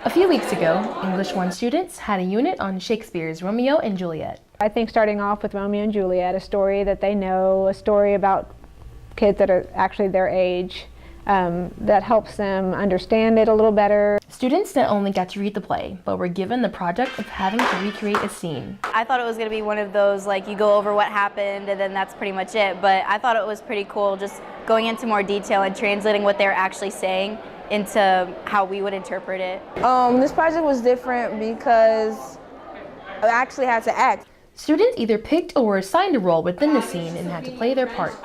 A few weeks ago, English 1 students had a unit on Shakespeare's Romeo and Juliet. I think starting off with Romeo and Juliet, a story that they know, a story about kids that are actually their age, that helps them understand it a little better. Students not only got to read the play, but were given the project of having to recreate a scene. I thought it was going to be one of those, like, you go over what happened and then that's pretty much it, but I thought it was pretty cool just going into more detail and translating what they're actually saying into how we would interpret it. This project was different because I actually had to act. Students either picked or were assigned a role within the scene and had to play their parts.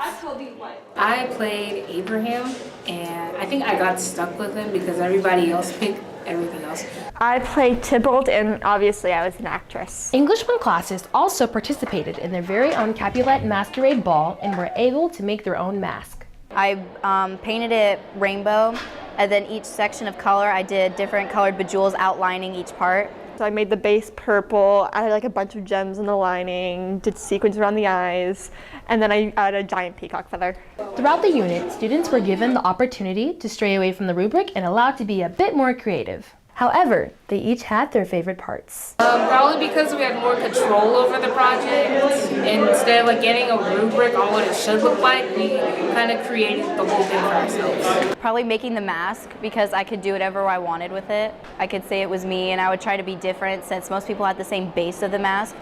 I played Abraham, and I think I got stuck with him because everybody else picked everything else. I played Tybalt, and obviously I was an actress. English 1 classes also participated in their very own Capulet Masquerade Ball and were able to make their own mask. I painted it rainbow, and then each section of color I did different colored bejewels outlining each part. So I made the base purple, added like a bunch of gems in the lining, did sequins around the eyes, and then I added a giant peacock feather. Throughout the unit, students were given the opportunity to stray away from the rubric and allowed to be a bit more creative. However, they each had their favorite parts. Probably because we had more control over the project. Instead of like getting a rubric on what it should look like, we kind of created the whole thing for ourselves. Probably making the mask because I could do whatever I wanted with it. I could say it was me, and I would try to be different since most people had the same base of the mask.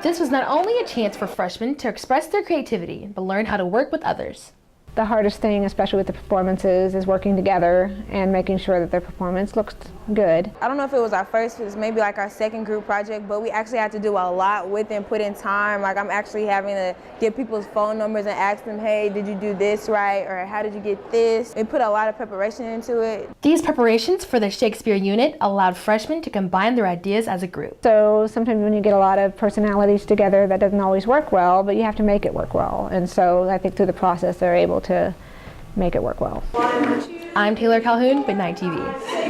This was not only a chance for freshmen to express their creativity, but learn how to work with others. The hardest thing, especially with the performances, is working together and making sure that their performance looks good. I don't know if it was our first, it was maybe like our second group project, but we actually had to do a lot with and put in time. Like, I'm actually having to get people's phone numbers and ask them, hey, did you do this right? Or how did you get this? We put a lot of preparation into it. These preparations for the Shakespeare unit allowed freshmen to combine their ideas as a group. So sometimes when you get a lot of personalities together, that doesn't always work well, but you have to make it work well. And so I think through the process, they're able to make it work well. I'm Taylor Calhoun with Night TV.